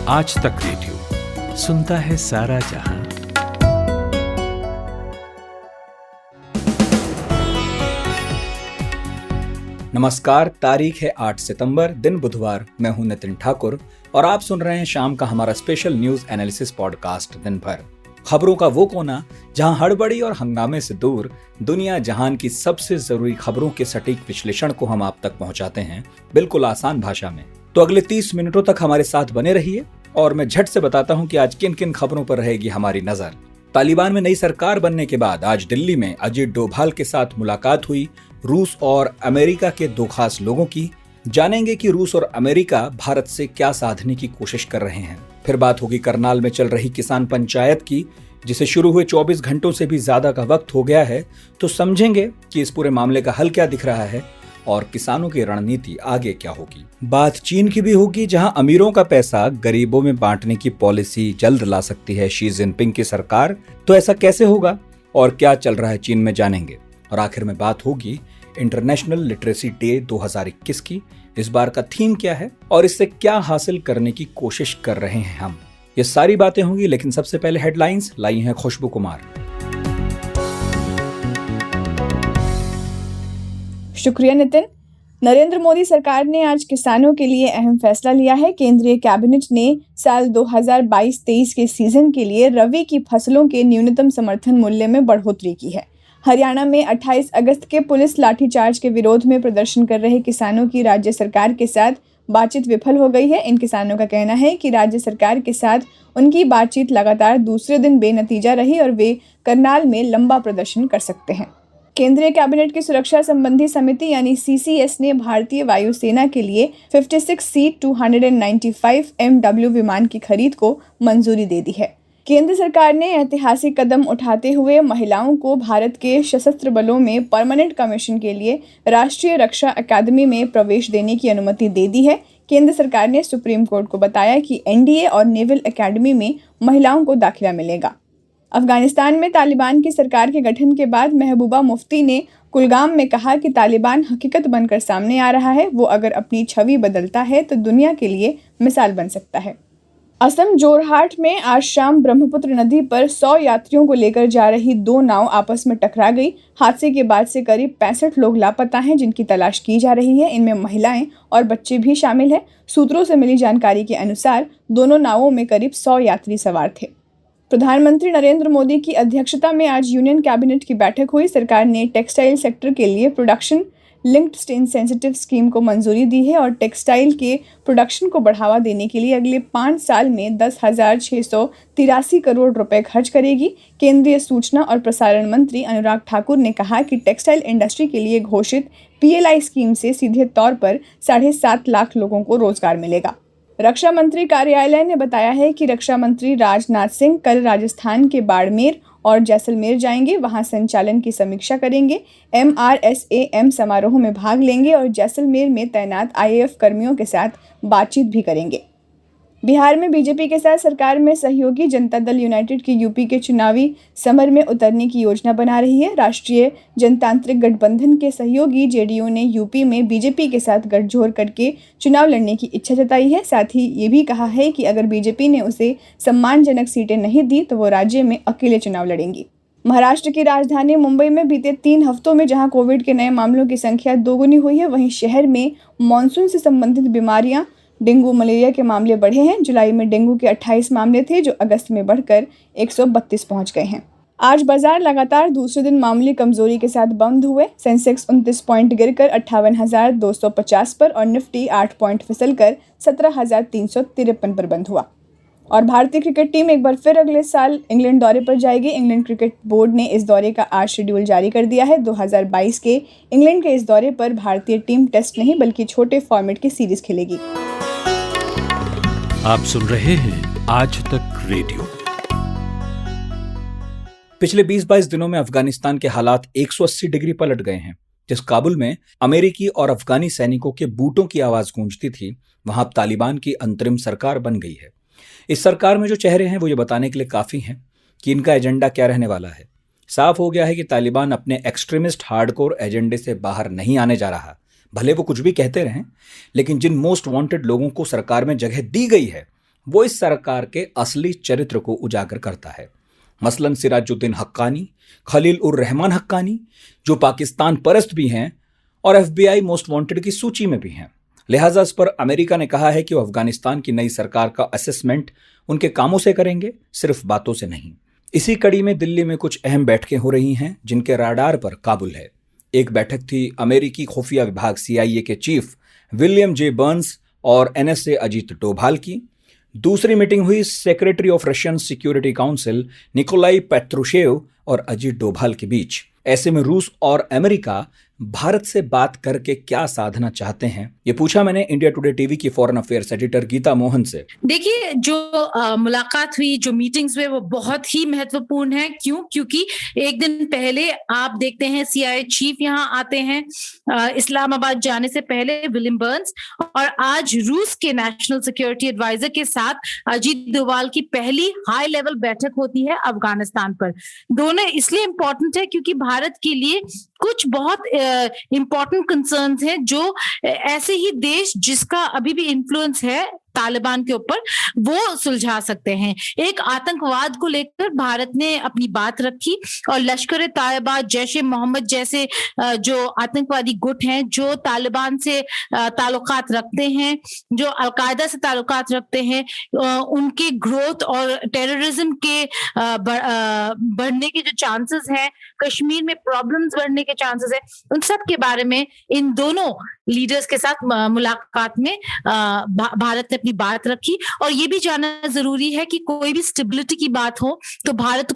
आज तक रेडियो सुनता है सारा जहां। नमस्कार, तारीख है 8 सितंबर, दिन बुधवार। मैं हूं नितिन ठाकुर और आप सुन रहे हैं शाम का हमारा स्पेशल न्यूज एनालिसिस पॉडकास्ट दिन भर। खबरों का वो कोना जहां हड़बड़ी और हंगामे से दूर दुनिया जहान की सबसे जरूरी खबरों के सटीक विश्लेषण को हम आप तक पहुंचाते हैं, बिल्कुल आसान भाषा में। तो अगले 30 मिनटों तक हमारे साथ बने रहिए और मैं झट से बताता हूं कि आज किन किन खबरों पर रहेगी हमारी नजर। तालिबान में नई सरकार बनने के बाद आज दिल्ली में अजीत डोभाल के साथ मुलाकात हुई रूस और अमेरिका के दो खास लोगों की। जानेंगे कि रूस और अमेरिका भारत से क्या साधने की कोशिश कर रहे हैं। फिर बात होगी करनाल में चल रही किसान पंचायत की, जिसे शुरू हुए 24 घंटों से भी ज्यादा का वक्त हो गया है। तो समझेंगे कि इस पूरे मामले का हल क्या दिख रहा है और किसानों की रणनीति आगे क्या होगी। बात चीन की भी होगी, जहां अमीरों का पैसा गरीबों में बांटने की पॉलिसी जल्द ला सकती है शी जिनपिंग की सरकार। तो ऐसा कैसे होगा और क्या चल रहा है चीन में, जानेंगे। और आखिर में बात होगी इंटरनेशनल लिटरेसी डे 2021 की। इस बार का थीम क्या है और इससे क्या हासिल करने की कोशिश कर रहे हैं हम, ये सारी बातें होंगी। लेकिन सबसे पहले हेडलाइंस लाई हैं खुशबू कुमार। शुक्रिया नितिन। नरेंद्र मोदी सरकार ने आज किसानों के लिए अहम फैसला लिया है। केंद्रीय कैबिनेट ने साल 2022-23 के सीजन के लिए रबी की फसलों के न्यूनतम समर्थन मूल्य में बढ़ोतरी की है। हरियाणा में 28 अगस्त के पुलिस लाठीचार्ज के विरोध में प्रदर्शन कर रहे किसानों की राज्य सरकार के साथ बातचीत विफल हो गई है। इन किसानों का कहना है कि राज्य सरकार के साथ उनकी बातचीत लगातार दूसरे दिन बेनतीजा रही और वे करनाल में लंबा प्रदर्शन कर सकते हैं। केंद्रीय कैबिनेट की सुरक्षा संबंधी समिति यानी CCS ने भारतीय वायुसेना के लिए 56C-295 MW विमान की खरीद को मंजूरी दे दी है। केंद्र सरकार ने ऐतिहासिक कदम उठाते हुए महिलाओं को भारत के सशस्त्र बलों में परमानेंट कमीशन के लिए राष्ट्रीय रक्षा अकादमी में प्रवेश देने की अनुमति दे दी है। केंद्र सरकार ने सुप्रीम कोर्ट को बताया कि NDA और नेवल अकादमी में महिलाओं को दाखिला मिलेगा। अफगानिस्तान में तालिबान की सरकार के गठन के बाद महबूबा मुफ्ती ने कुलगाम में कहा कि तालिबान हकीकत बनकर सामने आ रहा है। वो अगर अपनी छवि बदलता है तो दुनिया के लिए मिसाल बन सकता है। असम जोरहाट में आज शाम ब्रह्मपुत्र नदी पर 100 यात्रियों को लेकर जा रही दो नाव आपस में टकरा गई। हादसे के बाद से करीब 65 लोग लापता हैं, जिनकी तलाश की जा रही है। इनमें महिलाएं और बच्चे भी शामिल हैं। सूत्रों से मिली जानकारी के अनुसार दोनों नावों में करीब 100 यात्री सवार थे। प्रधानमंत्री नरेंद्र मोदी की अध्यक्षता में आज यूनियन कैबिनेट की बैठक हुई। सरकार ने टेक्सटाइल सेक्टर के लिए प्रोडक्शन लिंक्ड इंसेंटिव स्कीम को मंजूरी दी है और टेक्सटाइल के प्रोडक्शन को बढ़ावा देने के लिए अगले 5 साल में 10,683 करोड़ रुपए खर्च करेगी। केंद्रीय सूचना और प्रसारण मंत्री अनुराग ठाकुर ने कहा कि टेक्सटाइल इंडस्ट्री के लिए घोषित PLI स्कीम से सीधे तौर पर 7.5 लाख लोगों को रोजगार मिलेगा। रक्षा मंत्री कार्यालय ने बताया है कि रक्षा मंत्री राजनाथ सिंह कल राजस्थान के बाड़मेर और जैसलमेर जाएंगे, वहां संचालन की समीक्षा करेंगे। MRSAM समारोह में भाग लेंगे और जैसलमेर में तैनात IAF कर्मियों के साथ बातचीत भी करेंगे। बिहार में बीजेपी के साथ सरकार में सहयोगी जनता दल यूनाइटेड की यूपी के चुनावी समर में उतरने की योजना बना रही है। राष्ट्रीय जनतांत्रिक गठबंधन के सहयोगी JDU ने यूपी में बीजेपी के साथ गठजोड़ करके चुनाव लड़ने की इच्छा जताई है। साथ ही ये भी कहा है कि अगर बीजेपी ने उसे सम्मानजनक सीटें नहीं दी तो वो राज्य में अकेले चुनाव लड़ेंगी। महाराष्ट्र की राजधानी मुंबई में बीते 3 हफ्तों में जहां कोविड के नए मामलों की संख्या दोगुनी हुई है, वहीं शहर में मानसून से संबंधित बीमारियां डेंगू मलेरिया के मामले बढ़े हैं। जुलाई में डेंगू के 28 मामले थे, जो अगस्त में बढ़कर 132 पहुंच गए हैं। आज बाजार लगातार दूसरे दिन मामूली कमजोरी के साथ बंद हुए। सेंसेक्स 29 पॉइंट गिरकर 58,250 पर और निफ्टी 8 पॉइंट फिसलकर 17,353 पर बंद हुआ। और भारतीय क्रिकेट टीम एक बार फिर अगले साल इंग्लैंड दौरे पर जाएगी। इंग्लैंड क्रिकेट बोर्ड ने इस दौरे का आज शेड्यूल जारी कर दिया है। 2022 के इंग्लैंड के इस दौरे पर भारतीय टीम टेस्ट नहीं बल्कि छोटे फॉर्मेट की सीरीज खेलेगी। आप सुन रहे हैं आज तक रेडियो। पिछले 20-22 दिनों में अफगानिस्तान के हालात 180 डिग्री पलट गए हैं। जिस काबुल में अमेरिकी और अफगानी सैनिकों के बूटों की आवाज गूंजती थी, वहां अब तालिबान की अंतरिम सरकार बन गई है। इस सरकार में जो चेहरे हैं वो ये बताने के लिए काफी हैं कि इनका एजेंडा क्या रहने वाला है। साफ हो गया है कि तालिबान अपने एक्सट्रीमिस्ट हार्डकोर एजेंडे से बाहर नहीं आने जा रहा। भले वो कुछ भी कहते रहें, लेकिन जिन मोस्ट वांटेड लोगों को सरकार में जगह दी गई है वो इस सरकार के असली चरित्र को उजागर करता है। मसलन सिराजुद्दीन हक्कानी, खलील उर रहमान हक्कानी, जो पाकिस्तान परस्त भी हैं और FBI मोस्ट वांटेड की सूची में भी हैं। लिहाजा इस पर अमेरिका ने कहा है कि वो अफगानिस्तान की नई सरकार का असेसमेंट उनके कामों से करेंगे, सिर्फ बातों से नहीं। इसी कड़ी में दिल्ली में कुछ अहम बैठकें हो रही हैं जिनके राडार पर काबुल है। एक बैठक थी अमेरिकी खुफिया विभाग CIA के चीफ विलियम जे बर्न्स और NSA अजीत डोभाल की। दूसरी मीटिंग हुई secretary of Russian security council Nikolai Patrushev और अजीत डोभाल के बीच। ऐसे में रूस और अमेरिका भारत से बात करके क्या साधना चाहते हैं, ये पूछा मैंने इंडिया टुडे टीवी की foreign affairs editor Geeta Mohan से। देखिए, जो मुलाकात हुई, जो मीटिंग्स हुए, वो बहुत ही महत्वपूर्ण है। क्योंकि एक दिन पहले आप देखते हैं CIA चीफ यहाँ आते हैं इस्लामाबाद जाने से पहले, विलियम बर्न्स, और आज रूस के नेशनल सिक्योरिटी एडवाइजर के साथ अजीत डोभाल की पहली हाई लेवल बैठक होती है अफगानिस्तान पर। दोनों इसलिए इंपॉर्टेंट है क्योंकि भारत के लिए कुछ बहुत इंपॉर्टेंट कंसर्न्स हैं, जो ऐसे ही देश जिसका अभी भी इन्फ्लुएंस है तालिबान के ऊपर, वो सुलझा सकते हैं। एक आतंकवाद को लेकर भारत ने अपनी बात रखी और लश्कर तैयबा, जैश ए मोहम्मद जैसे जो आतंकवादी गुट हैं, जो तालिबान से ताल्लुकात रखते हैं, जो अलकायदा से ताल्लुकात रखते हैं, उनके ग्रोथ और टेररिज्म के बढ़ने के जो चांसेस हैं, कश्मीर में प्रॉब्लम्स बढ़ने के चांसेस है, उन सब के बारे में इन दोनों लीडर्स के साथ मुलाकात में भारत ने अपनी बात रखी। और ये भी जानना जरूरी है कि कोई भी स्टेबिलिटी की बात हो तो भारत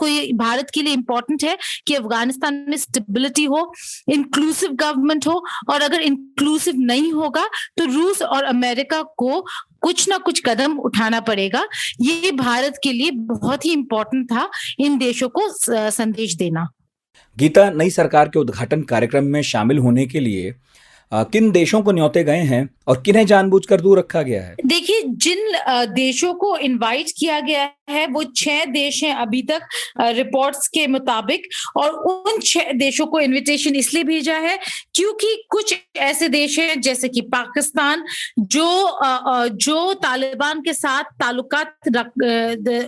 के लिए इंपॉर्टेंट है कि अफगानिस्तान में स्टेबिलिटी हो, इंक्लूसिव गवर्नमेंट हो, और अगर इंक्लूसिव नहीं होगा तो रूस और अमेरिका को कुछ ना कुछ कदम उठाना पड़ेगा। ये भारत के लिए बहुत ही इंपॉर्टेंट था इन देशों को संदेश देना। गीता, नई सरकार के उद्घाटन कार्यक्रम में शामिल होने के लिए किन देशों को न्योते गए हैं और किन्हें जानबूझकर दूर रखा गया है? देखिए, जिन देशों को इनवाइट किया गया है वो 6 देश हैं अभी तक रिपोर्ट्स के मुताबिक, और उन 6 देशों को इनविटेशन इसलिए भेजा है क्योंकि कुछ ऐसे देश हैं जैसे कि पाकिस्तान, जो तालिबान के साथ ताल्लुकात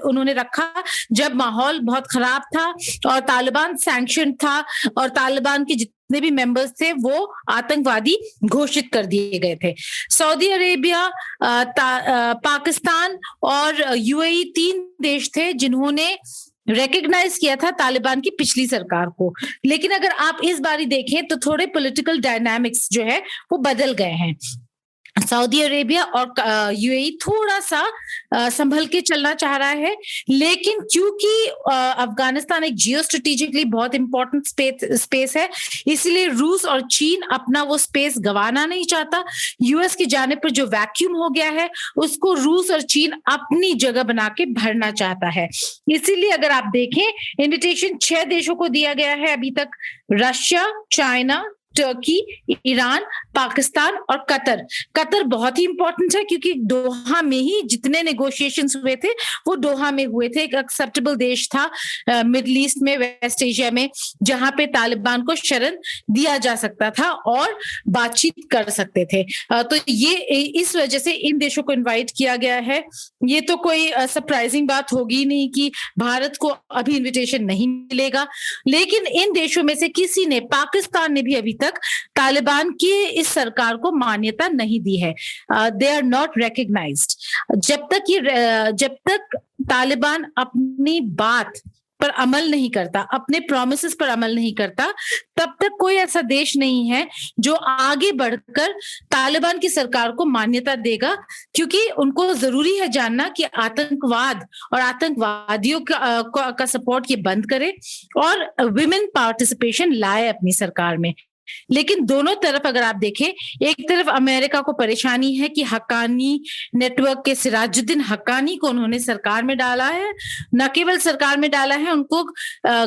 उन्होंने रखा जब माहौल बहुत खराब था और तालिबान सैंक्शन था और तालिबान के जितने भी मेंबर्स थे वो आतंकवादी घोषित कर दिए गए थे। सऊदी अरेबिया, पाकिस्तान और UAE 3 देश थे जिन्होंने रिकॉग्नाइज किया था तालिबान की पिछली सरकार को। लेकिन अगर आप इस बारी देखें तो थोड़े पॉलिटिकल डायनामिक्स जो है वो बदल गए हैं। सऊदी अरेबिया और UAE थोड़ा सा संभल के चलना चाह रहा है, लेकिन क्योंकि अफगानिस्तान एक जियो स्ट्रेटेजिकली बहुत इंपॉर्टेंट स्पेस है, इसलिए रूस और चीन अपना वो स्पेस गंवाना नहीं चाहता। US की जाने पर जो वैक्यूम हो गया है उसको रूस और चीन अपनी जगह बना के भरना चाहता है। इसीलिए अगर आप देखें, इन्विटेशन 6 देशों को दिया गया है अभी तक: Russia, China, Turkey, Iran, Pakistan और कतर बहुत ही इंपॉर्टेंट है क्योंकि दोहा में ही जितने नेगोशिएशंस हुए थे वो दोहा में हुए थे। एक एक्सेप्टेबल देश था मिडिल ईस्ट में, वेस्ट एशिया में, जहां पे तालिबान को शरण दिया जा सकता था और बातचीत कर सकते थे। तो ये इस वजह से इन देशों को इनवाइट किया गया है। ये तो कोई सरप्राइजिंग बात होगी नहीं कि भारत को अभी इन्विटेशन नहीं मिलेगा, लेकिन इन देशों में से किसी ने, पाकिस्तान ने भी अभी तक तालिबान की इस सरकार को मान्यता नहीं दी है। They are not recognised. जब तक तालिबान अपनी बात पर अमल नहीं करता, अपने प्रोमिसेस पर अमल नहीं करता, तब तक कोई ऐसा देश नहीं है जो आगे बढ़कर तालिबान की सरकार को मान्यता देगा, क्योंकि उनको जरूरी है जानना कि आतंकवाद और आतंकवादियों का सपोर्ट ये बंद करे और विमेन पार्टिसिपेशन लाए अपनी सरकार में। लेकिन दोनों तरफ अगर आप देखें, एक तरफ अमेरिका को परेशानी है कि हक्कानी नेटवर्क के सिराजुद्दीन हक्कानी को उन्होंने सरकार में डाला है, न केवल सरकार में डाला है, उनको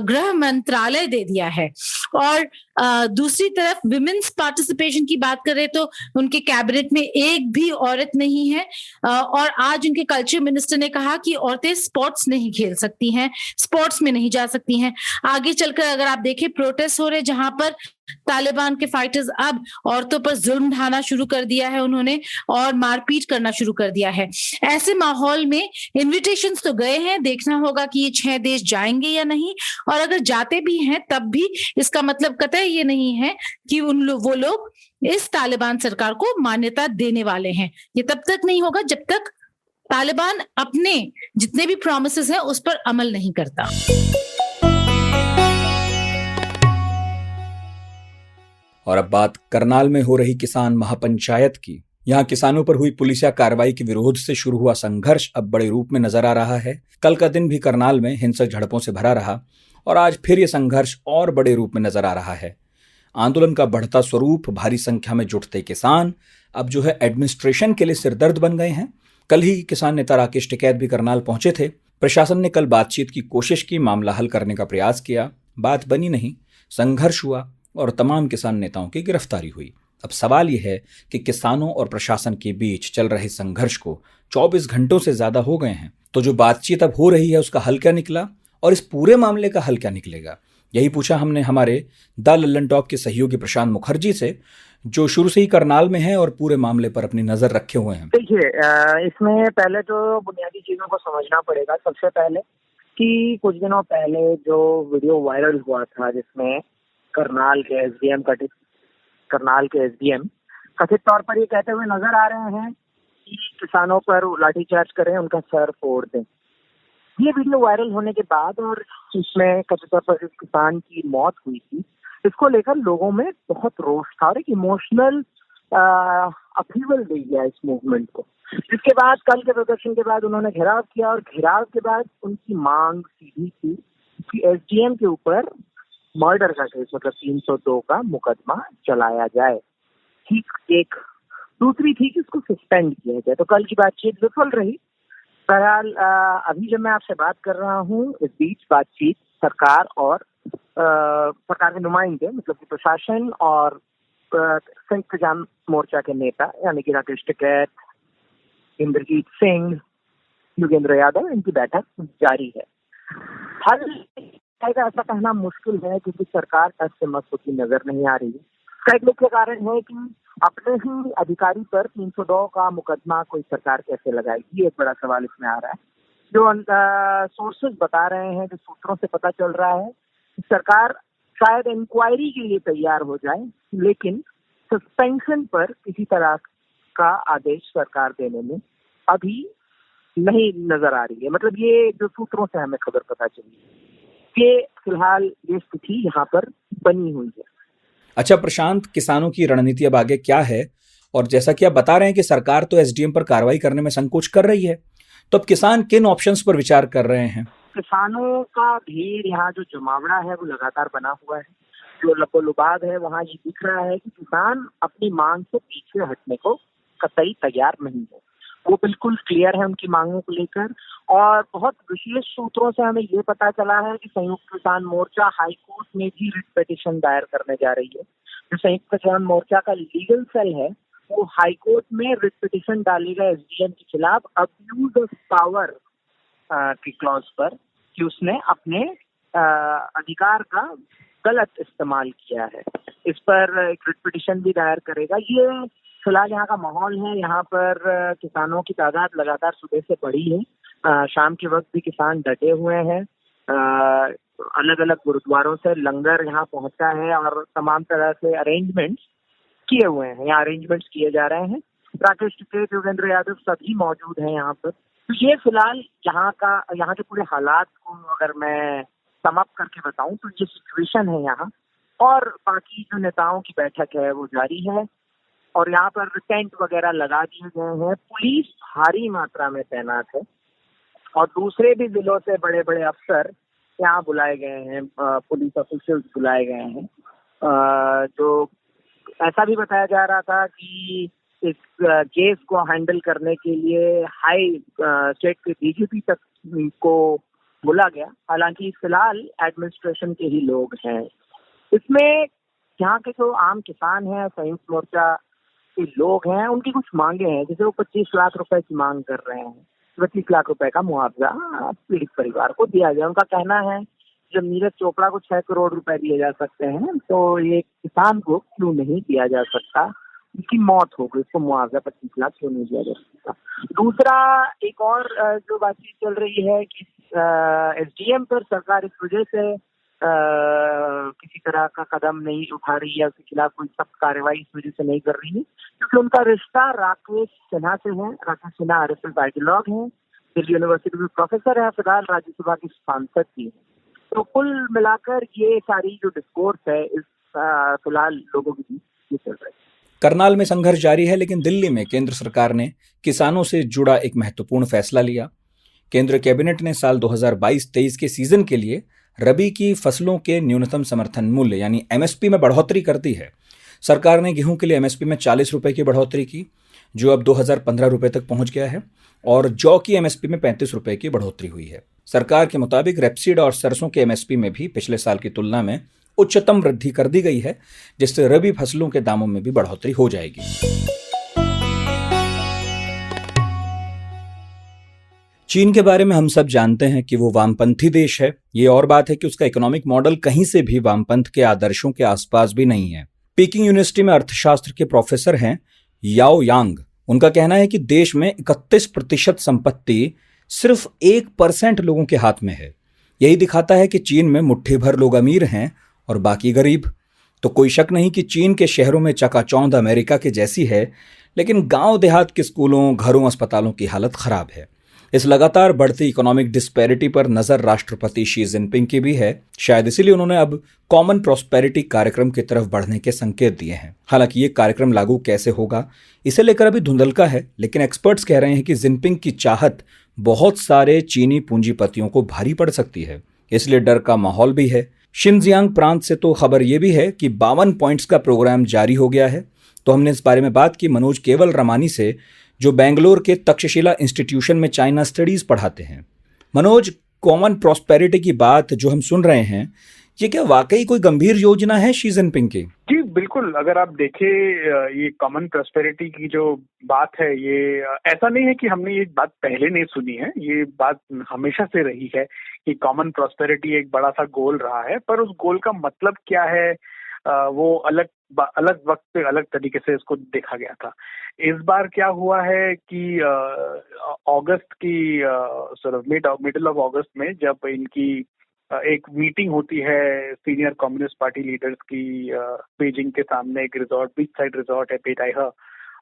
गृह मंत्रालय दे दिया है। और दूसरी तरफ विमेन्स पार्टिसिपेशन की बात करें तो उनके कैबिनेट में एक भी औरत नहीं है, और आज उनके कल्चर मिनिस्टर ने कहा कि औरतें स्पोर्ट्स नहीं खेल सकती हैं, स्पोर्ट्स में नहीं जा सकती हैं। आगे चलकर अगर आप देखें प्रोटेस्ट हो रहे जहां पर तालिबान के फाइटर्स अब औरतों पर जुल्म ढाना शुरू कर दिया है उन्होंने, और मारपीट करना शुरू कर दिया है। ऐसे माहौल में इन्विटेशंस तो गए हैं, देखना होगा कि ये 6 देश जाएंगे या नहीं, और अगर जाते भी हैं तब भी इसका मतलब कतई ये नहीं है कि वो लोग इस तालिबान सरकार को मान्यता देने वाले हैं। ये तब तक नहीं होगा जब तक तालिबान अपने जितने भी प्रॉमिसेस हैं उस पर अमल नहीं करता। और अब बात करनाल में हो रही किसान महापंचायत की। यहाँ किसानों पर हुई पुलिसिया कार्रवाई के विरोध से शुरू हुआ संघर्ष अब बड़े रूप में नजर आ रहा है। कल का दिन भी करनाल में हिंसक झड़पों से भरा रहा और आज फिर ये संघर्ष और बड़े रूप में नजर आ रहा है। आंदोलन का बढ़ता स्वरूप, भारी संख्या में जुटते किसान अब जो है एडमिनिस्ट्रेशन के लिए सिरदर्द बन गए हैं। कल ही किसान नेता राकेश टिकैत भी करनाल पहुंचे थे। प्रशासन ने कल बातचीत की कोशिश की, मामला हल करने का प्रयास किया, बात बनी नहीं, संघर्ष हुआ और तमाम किसान नेताओं की गिरफ्तारी हुई। अब सवाल यह है कि किसानों और प्रशासन के बीच चल रहे संघर्ष को 24 घंटों से ज्यादा हो गए हैं, तो जो बातचीत अब हो रही है उसका हल क्या निकला और इस पूरे मामले का हल क्या निकलेगा, यही पूछा हमने हमारे द लल्लन टॉप के सहयोगी प्रशांत मुखर्जी से, जो शुरू से ही करनाल में है और पूरे मामले पर अपनी नजर रखे हुए हैं। देखिए, इसमें पहले तो बुनियादी चीजों को समझना पड़ेगा। सबसे पहले कि कुछ दिनों पहले जो वीडियो वायरल हुआ था जिसमें करनाल के एसडीएम कथित तौर पर ये कहते हुए नजर आ रहे हैं कि किसानों पर लाठीचार्ज करें, उनका सर फोड़ दें। ये वीडियो वायरल होने के बाद और इसमें कथित तौर पर जिस किसान की मौत हुई थी, इसको लेकर लोगों में बहुत रोष था और एक इमोशनल अपीवल दी गया इस मूवमेंट को। इसके बाद कल के प्रदर्शन के बाद उन्होंने घेराव किया और घेराव के बाद उनकी मांग सीधी थी कि एसडीएम के ऊपर मर्डर का केस, मतलब 302 का मुकदमा चलाया जाए। ठीक एक दूसरी थी कि उसको सस्पेंड किया जाए। तो कल की बातचीत विफल रही। बहरहाल अभी जब मैं आपसे बात कर रहा हूँ, इस बीच बातचीत सरकार और सरकार के नुमाइंदे, मतलब कि प्रशासन और संयुक्त किसान मोर्चा के नेता यानी कि राकेश टिकैत, इंद्रजीत सिंह, योगेंद्र यादव, इनकी बैठक जारी है। हल ऐसा कहना मुश्किल है क्योंकि सरकार ऐसे मत होती नजर नहीं आ रही है। इसका एक मुख्य कारण है कि अपने ही अधिकारी पर 302 का मुकदमा कोई सरकार कैसे लगाएगी, ये एक बड़ा सवाल इसमें आ रहा है। जो सोर्सेज बता रहे हैं, जो सूत्रों से पता चल रहा है, सरकार शायद इंक्वायरी के लिए तैयार हो जाए, लेकिन सस्पेंशन पर किसी तरह का आदेश सरकार देने में अभी नहीं नजर आ रही है। मतलब ये जो सूत्रों से हमें खबर पता चली कि फिलहाल ये स्थिति यहाँ पर बनी हुई है। अच्छा प्रशांत, किसानों की रणनीति अब आगे क्या है? और जैसा कि आप बता रहे हैं कि सरकार तो एसडीएम पर कार्रवाई करने में संकोच कर रही है, तो अब किसान किन ऑप्शंस पर विचार कर रहे हैं? किसानों का भीड़ यहाँ जो जमावड़ा है वो लगातार बना हुआ है। जो लबोलुबाद है वहाँ ये दिख रहा है कि किसान अपनी मांग से पीछे हटने को कतई तैयार नहीं है। वो बिल्कुल क्लियर है उनकी मांगों को लेकर। और बहुत विशेष सूत्रों से हमें ये पता चला है कि संयुक्त किसान मोर्चा हाई कोर्ट में भी रिट पिटीशन दायर करने जा रही है। जो संयुक्त किसान मोर्चा का लीगल सेल है वो हाई कोर्ट में रिट पिटीशन डालेगा एसडीएम के खिलाफ अब्यूज ऑफ पावर की क्लॉज पर कि उसने अपने अधिकार का गलत इस्तेमाल किया है। इस पर एक रिट पिटीशन भी दायर करेगा। ये फिलहाल यहाँ का माहौल है। यहाँ पर किसानों की तादाद लगातार सुबह से बढ़ी है। शाम के वक्त भी किसान डटे हुए हैं। अलग अलग गुरुद्वारों से लंगर यहाँ पहुंचा है और तमाम तरह से अरेंजमेंट्स किए हुए हैं। यहाँ अरेंजमेंट्स किए जा रहे हैं। राकेश टिकैत, योगेंद्र यादव सभी मौजूद हैं यहाँ पर। तो ये फिलहाल यहाँ के पूरे हालात को अगर मैं सम अप करके बताऊं तो ये सिचुएशन है यहाँ। और बाकी जो नेताओं की बैठक है वो जारी है और यहाँ पर टेंट वगैरह लगा दिए गए हैं। पुलिस भारी मात्रा में तैनात है और दूसरे भी जिलों से बड़े बड़े अफसर यहाँ बुलाए गए हैं, पुलिस ऑफिशियल्स बुलाए गए हैं। जो ऐसा भी बताया जा रहा था कि इस केस को हैंडल करने के लिए हाई स्टेट के डीजीपी तक को बोला गया। हालांकि फिलहाल एडमिनिस्ट्रेशन के ही लोग हैं। इसमें यहाँ के जो आम किसान हैं, संयुक्त मोर्चा के लोग हैं, उनकी कुछ मांगे हैं। जैसे वो 25 लाख रुपए की मांग कर रहे हैं, 25 लाख रुपए का मुआवजा पीड़ित परिवार को दिया जाए। उनका कहना है जब नीरज चोपड़ा को 6 करोड़ रुपए दिए जा सकते हैं तो ये किसान को क्यों नहीं दिया जा सकता, उनकी मौत हो गई, उसको मुआवजा 25 लाख क्यों नहीं दिया जा सकता। दूसरा एक और जो बातचीत चल रही है कि एसडीएम पर सरकार इस वजह से किसी तरह का कदम नहीं उठा रही है, उसके खिलाफ कोई सख्त कार्रवाई इस वजह से नहीं कर रही है क्योंकि उनका रिश्ता राकेश सिन्हा से है। राकेश सिन्हा आरएसएस आइडियोलॉग हैं, दिल्ली यूनिवर्सिटी में प्रोफेसर है, फिलहाल राज्यसभा की सांसद भी है। तो कुल मिलाकर ये सारी जो डिस्कोर्स है इस फिलहाल लोगों के बीच ये चल रहा है। करनाल में संघर्ष जारी है, लेकिन दिल्ली में केंद्र सरकार ने किसानों से जुड़ा एक महत्वपूर्ण फैसला लिया। केंद्र कैबिनेट ने साल 2022-23 के सीजन के लिए रबी की फसलों के न्यूनतम समर्थन मूल्य यानी एमएसपी में बढ़ोतरी कर दी है। सरकार ने गेहूं के लिए एमएसपी में 40 रुपए की बढ़ोतरी की, जो अब 2015 रुपए तक पहुंच गया है, और जौ की एमएसपी में 35 रुपए की बढ़ोतरी हुई है। सरकार के मुताबिक रेपसीड और सरसों के एमएसपी में भी पिछले साल की तुलना में उच्चतम वृद्धि कर दी गई है, जिससे रबी फसलों के दामों में भी बढ़ोतरी हो जाएगी। चीन के बारे में हम सब जानते हैं कि वो वामपंथी देश है। ये और बात है कि उसका इकोनॉमिक मॉडल कहीं से भी वामपंथ के आदर्शों के आसपास भी नहीं है। पीकिंग यूनिवर्सिटी में अर्थशास्त्र के प्रोफेसर हैं याओ यांग। उनका कहना है कि देश में 31% संपत्ति सिर्फ 1% लोगों के हाथ में है। यही दिखाता है कि चीन में मुट्ठी भर लोग अमीर हैं और बाकी गरीब। तो कोई शक नहीं कि चीन के शहरों में चकाचौंध अमेरिका के जैसी है, लेकिन गांव देहात के स्कूलों, घरों, अस्पतालों की हालत खराब है। इस लगातार बढ़ती इकोनॉमिक डिस्पैरिटी पर नजर राष्ट्रपति शी जिनपिंग की भी है। शायद इसीलिए उन्होंने अब कॉमन प्रॉस्पेरिटी कार्यक्रम की तरफ बढ़ने के संकेत दिए हैं। हालांकि ये कार्यक्रम लागू कैसे होगा इसे लेकर अभी धुंधलका है, लेकिन एक्सपर्ट्स कह रहे हैं कि जिनपिंग की चाहत बहुत सारे चीनी पूंजीपतियों को भारी पड़ सकती है, इसलिए डर का माहौल भी है। शिनजियांग प्रांत से तो खबर यह भी है कि 52 पॉइंट्स का प्रोग्राम जारी हो गया है। तो हमने इस बारे में बात की मनोज केवल रमानी से, जो बेंगलोर के तक्षशिला इंस्टीट्यूशन में चाइना स्टडीज पढ़ाते हैं। मनोज, कॉमन प्रॉस्पेरिटी की बात जो हम सुन रहे हैं, ये क्या वाकई कोई गंभीर योजना है शी जिनपिंग की? जी बिल्कुल, अगर आप देखें ये कॉमन प्रॉस्पेरिटी की जो बात है, ये ऐसा नहीं है कि हमने ये बात पहले नहीं सुनी है। ये बात हमेशा से रही है कि कॉमन प्रॉस्पेरिटी एक बड़ा सा गोल रहा है, पर उस गोल का मतलब क्या है वो अलग वक्त पे अलग तरीके से इसको देखा गया था। इस बार क्या हुआ है कि अगस्त की मिडल ऑफ अगस्त में जब इनकी एक मीटिंग होती है सीनियर कम्युनिस्ट पार्टी लीडर्स की, बीजिंग के सामने एक रिजॉर्ट, बीच साइड रिजॉर्ट है पेटाइहा,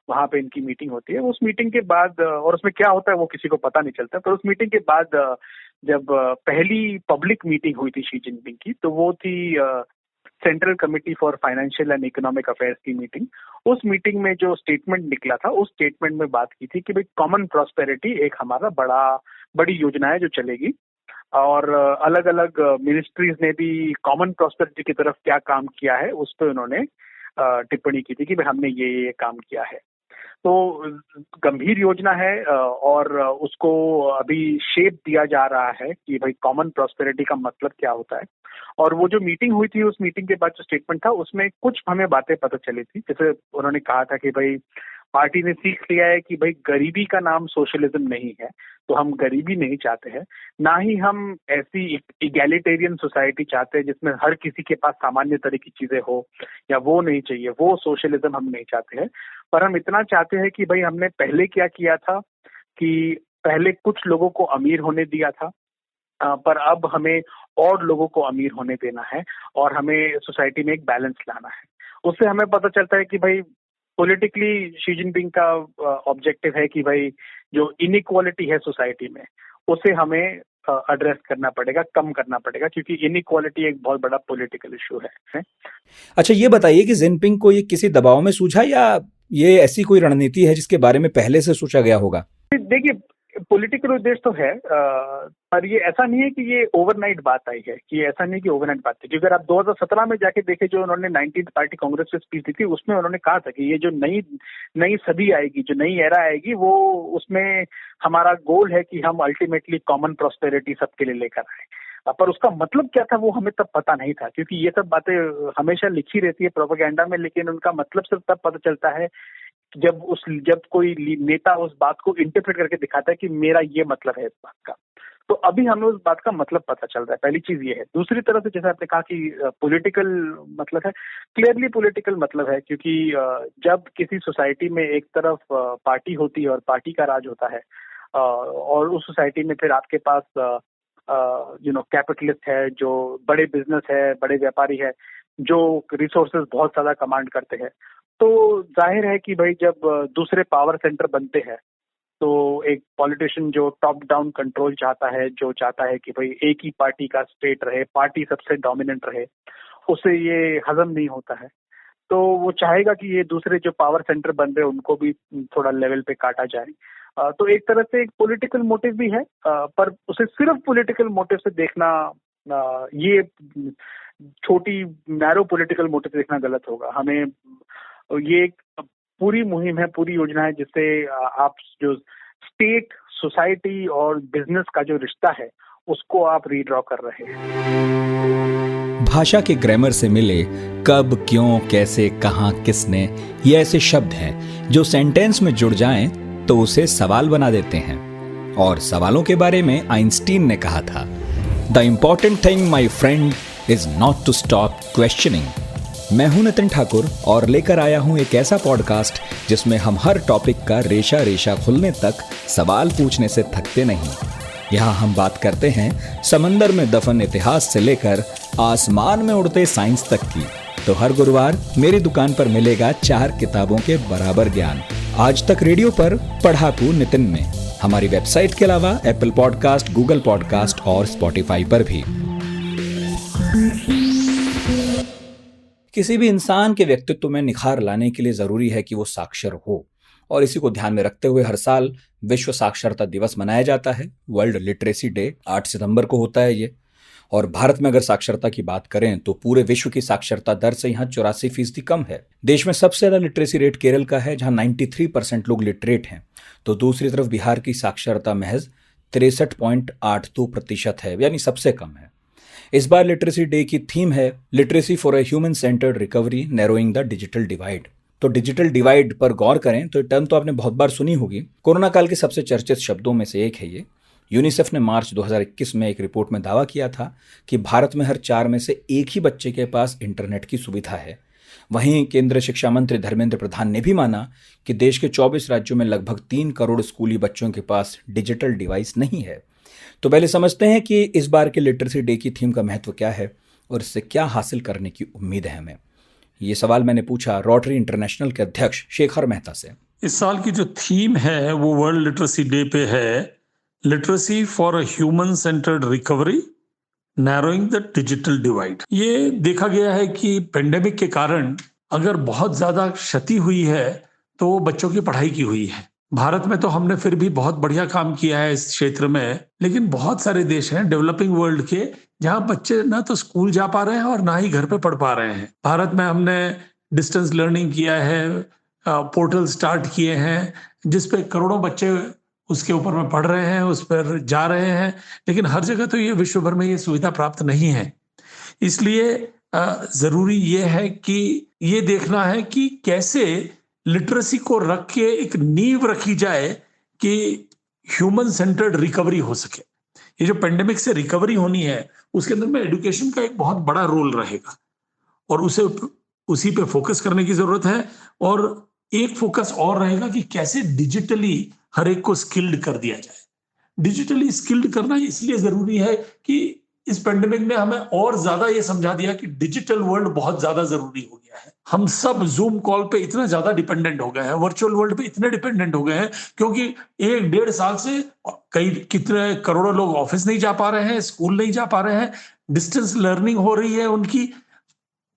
वहां पे इनकी मीटिंग होती है। उस मीटिंग के बाद, और उसमें क्या होता है वो किसी को पता नहीं चलता, पर उस मीटिंग के बाद जब पहली पब्लिक मीटिंग हुई थी शी जिनपिंग की, तो वो थी central committee for financial and economic affairs की मीटिंग। उस मीटिंग में जो स्टेटमेंट निकला था, उस स्टेटमेंट में बात की थी कि भाई कॉमन प्रॉस्पेरिटी एक हमारा बड़ी योजना है जो चलेगी, और अलग अलग मिनिस्ट्रीज ने भी कॉमन प्रॉस्पेरिटी की तरफ क्या काम किया है उस पर उन्होंने टिप्पणी की थी कि भाई हमने ये काम किया है। तो गंभीर योजना है और उसको अभी शेप दिया जा रहा है कि भाई कॉमन प्रॉस्पेरिटी का मतलब क्या होता है। और वो जो मीटिंग हुई थी, उस मीटिंग के बाद जो स्टेटमेंट था उसमें कुछ हमें बातें पता चली थी। जैसे उन्होंने कहा था कि भाई पार्टी ने सीख लिया है कि भाई गरीबी का नाम सोशलिज्म नहीं है, तो हम गरीबी नहीं चाहते हैं, ना ही हम ऐसी इगैलिटेरियन सोसाइटी चाहते हैं जिसमें हर किसी के पास सामान्य तरह की चीजें हो, या वो नहीं चाहिए, वो सोशलिज्म हम नहीं चाहते हैं। पर हम इतना चाहते हैं कि भाई हमने पहले क्या किया था कि पहले कुछ लोगों को अमीर होने दिया था, पर अब हमें और लोगों को अमीर होने देना है और हमें सोसाइटी में एक बैलेंस लाना है। उससे हमें पता चलता है कि भाई पॉलिटिकली शी जिनपिंग का ऑब्जेक्टिव है कि भाई जो इनइक्वालिटी है सोसाइटी में उसे हमें एड्रेस करना पड़ेगा, कम करना पड़ेगा, क्योंकि इनइक्वालिटी एक बहुत बड़ा पॉलिटिकल इशू है। अच्छा, ये बताइए कि जिनपिंग को ये किसी दबाव में सूझा या ये ऐसी कोई रणनीति है जिसके बारे में पहले से सोचा गया होगा? देखिए, पॉलिटिकल उद्देश्य तो है, पर ये ऐसा नहीं है कि ये ओवरनाइट बात आई है, कि ऐसा नहीं कि ओवरनाइट बात थी। क्योंकि अगर आप 2017 में जाके देखें, जो उन्होंने 19th पार्टी कांग्रेस से स्पीच दी थी, उसमें उन्होंने कहा था कि ये जो नई सदी आएगी, जो नई एरा आएगी, वो उसमें हमारा गोल है कि हम अल्टीमेटली कॉमन प्रॉस्पेरिटी सबके लिए लेकर आए। पर उसका मतलब क्या था वो हमें तब पता नहीं था, क्योंकि ये सब बातें हमेशा लिखी रहती है प्रोपेगेंडा में, लेकिन उनका मतलब सिर्फ तब पता चलता है जब कोई नेता उस बात को इंटरप्रेट करके दिखाता है कि मेरा ये मतलब है इस बात का। तो अभी हमें उस बात का मतलब पता चल रहा है, पहली चीज ये है। दूसरी तरफ से जैसे आपने कहा कि पॉलिटिकल मतलब है, क्लियरली पॉलिटिकल मतलब है, क्योंकि जब किसी सोसाइटी में एक तरफ पार्टी होती है और पार्टी का राज होता है, और उस सोसाइटी में फिर आपके पास कैपिटलिस्ट है, जो बड़े बिजनेस है, बड़े व्यापारी है, जो रिसोर्सेज बहुत ज्यादा कमांड करते हैं, तो जाहिर है कि भाई जब दूसरे पावर सेंटर बनते हैं तो एक पॉलिटिशियन जो टॉप डाउन कंट्रोल चाहता है, जो चाहता है कि भाई एक ही पार्टी का स्टेट रहे, पार्टी सबसे डोमिनेंट रहे, उसे ये हजम नहीं होता है। तो वो चाहेगा कि ये दूसरे जो पावर सेंटर बन रहे हैं उनको भी थोड़ा लेवल पे काटा जाए। तो एक तरह से एक पॉलिटिकल मोटिव भी है, पर उसे सिर्फ पॉलिटिकल मोटिव से देखना, ये छोटी नैरो पॉलिटिकल मोटिव देखना गलत होगा। हमें ये एक पूरी मुहिम है, पूरी योजना है, जिससे आप जो स्टेट, सोसाइटी और बिजनेस का जो रिश्ता है उसको आप रीड्रॉ कर रहे हैं। भाषा के ग्रामर से मिले कब, क्यों, कैसे, कहां, किसने, ये ऐसे शब्द हैं जो सेंटेंस में जुड़ जाएं तो उसे सवाल बना देते हैं। और सवालों के बारे में आइंस्टीन ने कहा था, the important thing my friend is not to stop questioning. मैं हूं नितिन ठाकुर और लेकर आया हूं एक ऐसा पॉडकास्ट जिसमें हम हर टॉपिक का रेशा रेशा खुलने तक सवाल पूछने से थकते नहीं। यहाँ हम बात करते हैं समंदर में दफन इतिहास से लेकर आसमान में उड़ते साइंस तक की। तो हर गुरुवार मेरी दुकान पर मिलेगा 4 किताबों के बराबर ज्ञान। आज तक रेडियो पर पढ़ाकू नितिन में, हमारी वेबसाइट के अलावा एप्पल पॉडकास्ट, गूगल पॉडकास्ट और स्पॉटिफाई पर भी। किसी भी इंसान के व्यक्तित्व में निखार लाने के लिए जरूरी है कि वो साक्षर हो, और इसी को ध्यान में रखते हुए हर साल विश्व साक्षरता दिवस मनाया जाता है। वर्ल्ड लिटरेसी डे 8 सितंबर को होता है ये। और भारत में अगर साक्षरता की बात करें तो पूरे विश्व की साक्षरता दर से यहाँ 84% कम है। देश में सबसे ज्यादा लिटरेसी रेट केरल का है, जहां 93% लोग लिटरेट हैं। तो दूसरी तरफ बिहार की साक्षरता महज 63.82% है, यानी सबसे कम है। इस बार लिटरेसी डे की थीम है literacy for a human centred recovery, narrowing the digital divide. तो डिजिटल डिवाइड पर गौर करें तो टर्म तो आपने बहुत बार सुनी होगी। कोरोना काल के सबसे चर्चित शब्दों में से एक है ये। यूनिसेफ ने मार्च 2021 में एक रिपोर्ट में दावा किया था कि भारत में हर 4 में से एक ही बच्चे के पास इंटरनेट की सुविधा है। वहीं केंद्रीय शिक्षा मंत्री धर्मेंद्र प्रधान ने भी माना कि देश के 24 राज्यों में लगभग 3 करोड़ स्कूली बच्चों के पास डिजिटल डिवाइस नहीं है। तो पहले समझते हैं कि इस बार के लिटरेसी डे की थीम का महत्व क्या है और इससे क्या हासिल करने की उम्मीद है हमें। ये सवाल मैंने पूछा रोटरी इंटरनेशनल के अध्यक्ष शेखर मेहता से। इस साल की जो थीम है वो वर्ल्ड लिटरेसी डे पे है, literacy for a human centred recovery, narrowing the digital divide. ये देखा गया है कि पेंडेमिक के कारण अगर बहुत ज्यादा क्षति हुई है तो वो बच्चों की पढ़ाई की हुई है। भारत में तो हमने फिर भी बहुत बढ़िया काम किया है इस क्षेत्र में, लेकिन बहुत सारे देश हैं डेवलपिंग वर्ल्ड के जहां बच्चे ना तो स्कूल जा पा रहे हैं और ना ही घर पे पढ़ पा रहे हैं। भारत में हमने डिस्टेंस लर्निंग किया है, पोर्टल स्टार्ट किए हैं जिसपे करोड़ों बच्चे उसके ऊपर में पढ़ रहे हैं, उस पर जा रहे हैं, लेकिन हर जगह तो ये विश्व भर में ये सुविधा प्राप्त नहीं है। इसलिए जरूरी ये है कि ये देखना है कि कैसे लिटरेसी को रख के एक नींव रखी जाए कि ह्यूमन सेंटर्ड रिकवरी हो सके। ये जो पेंडेमिक से रिकवरी होनी है उसके अंदर में एजुकेशन का एक बहुत बड़ा रोल रहेगा और उसी पे फोकस करने की जरूरत है। और एक फोकस और रहेगा कि कैसे डिजिटली हर एक को स्किल्ड कर दिया जाए। डिजिटली स्किल्ड करना इसलिए जरूरी है कि इस पेंडेमिक ने हमें और ज्यादा ये समझा दिया कि डिजिटल वर्ल्ड बहुत ज्यादा जरूरी हो गया है। हम सब जूम कॉल पे इतना ज्यादा डिपेंडेंट हो गए हैं, वर्चुअल वर्ल्ड पे इतने डिपेंडेंट हो गए हैं क्योंकि 1-1.5 साल से कितने करोड़ों लोग ऑफिस नहीं जा पा रहे हैं, स्कूल नहीं जा पा रहे हैं, डिस्टेंस लर्निंग हो रही है उनकी।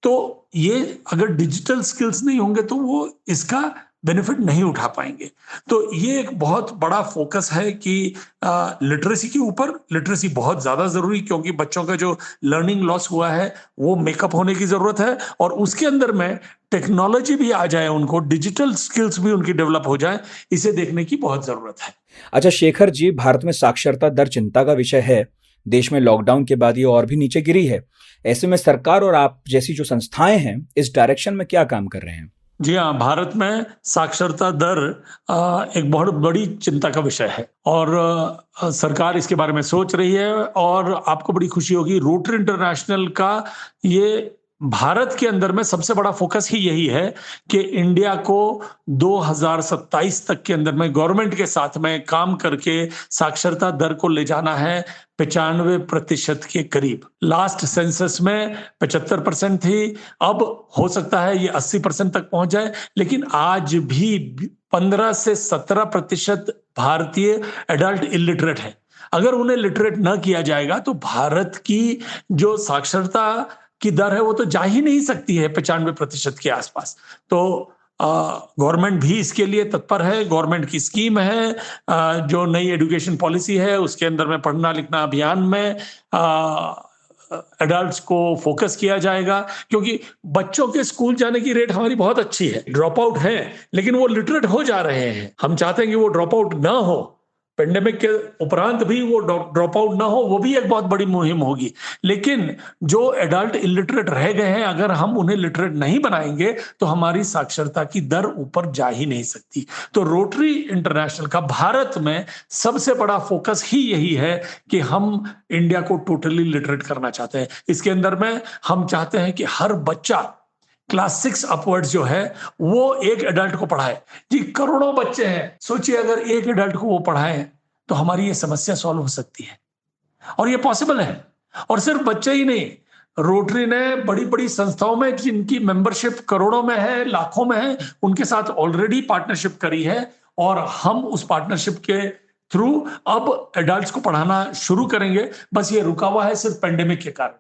तो ये अगर डिजिटल स्किल्स नहीं होंगे तो वो इसका बेनिफिट नहीं उठा पाएंगे। तो ये एक बहुत बड़ा फोकस है कि लिटरेसी के ऊपर। लिटरेसी बहुत ज्यादा जरूरी क्योंकि बच्चों का जो लर्निंग लॉस हुआ है वो मेकअप होने की जरूरत है और उसके अंदर में टेक्नोलॉजी भी आ जाए, उनको डिजिटल स्किल्स भी उनकी डेवलप हो जाए, इसे देखने की बहुत जरूरत है। अच्छा शेखर जी, भारत में साक्षरता दर चिंता का विषय है, देश में लॉकडाउन के बाद ये और भी नीचे गिरी है। ऐसे में सरकार और आप जैसी जो संस्थाएं हैं इस डायरेक्शन में क्या काम कर रहे हैं? जी हाँ, भारत में साक्षरता दर एक बहुत बड़ी चिंता का विषय है और सरकार इसके बारे में सोच रही है। और आपको बड़ी खुशी होगी, रोटरी इंटरनेशनल का ये भारत के अंदर में सबसे बड़ा फोकस ही यही है कि इंडिया को 2027 तक के अंदर में गवर्नमेंट के साथ में काम करके साक्षरता दर को ले जाना है 95% के करीब। लास्ट सेंसस में 75% थी, अब हो सकता है ये 80% तक पहुंच जाए, लेकिन आज भी 15 से 17% भारतीय एडल्ट इलिटरेट है। अगर उन्हें लिटरेट न किया जाएगा तो भारत की जो साक्षरता की दर है वो तो जा ही नहीं सकती है 95% के आसपास। तो गवर्नमेंट भी इसके लिए तत्पर है। गवर्नमेंट की स्कीम है, जो नई एजुकेशन पॉलिसी है उसके अंदर में पढ़ना लिखना अभियान में एडल्ट्स को फोकस किया जाएगा, क्योंकि बच्चों के स्कूल जाने की रेट हमारी बहुत अच्छी है, ड्रॉप आउट है, लेकिन वो लिटरेट हो जा रहे हैं। हम चाहते हैं कि वो ड्रॉप आउट ना हो, पेंडेमिक के उपरांत भी वो ड्रॉप आउट ना हो, वो भी एक बहुत बड़ी मुहिम होगी। लेकिन जो एडल्ट इलिटरेट रह गए हैं, अगर हम उन्हें लिटरेट नहीं बनाएंगे तो हमारी साक्षरता की दर ऊपर जा ही नहीं सकती। तो रोटरी इंटरनेशनल का भारत में सबसे बड़ा फोकस ही यही है कि हम इंडिया को टोटली लिटरेट करना चाहते हैं। इसके अंदर में हम चाहते हैं कि हर बच्चा क्लास 6 अपवर्ड्स जो है वो एक एडल्ट को पढ़ाए। जी, करोड़ों बच्चे हैं, सोचिए अगर एक एडल्ट को वो पढ़ाएं तो हमारी ये समस्या सॉल्व हो सकती है, और ये पॉसिबल है। और सिर्फ बच्चे ही नहीं, रोटरी ने बड़ी बड़ी संस्थाओं में जिनकी मेंबरशिप करोड़ों में है, लाखों में है, उनके साथ ऑलरेडी पार्टनरशिप करी है, और हम उस पार्टनरशिप के थ्रू अब एडल्ट्स को पढ़ाना शुरू करेंगे। बस ये रुका हुआ है सिर्फ पेंडेमिक के कारण।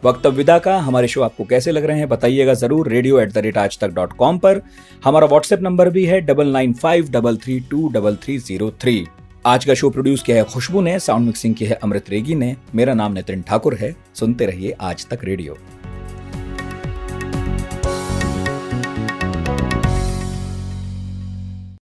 वक्त अब विदा का। हमारे शो आपको कैसे लग रहे हैं बताइएगा जरूर radio@aajtak.com पर। हमारा व्हाट्सएप नंबर भी है 9953323303। आज का शो प्रोड्यूस किया है खुशबू ने, साउंड मिक्सिंग की है अमृत रेगी ने। मेरा नाम नितिन ठाकुर है। सुनते रहिए आज तक रेडियो।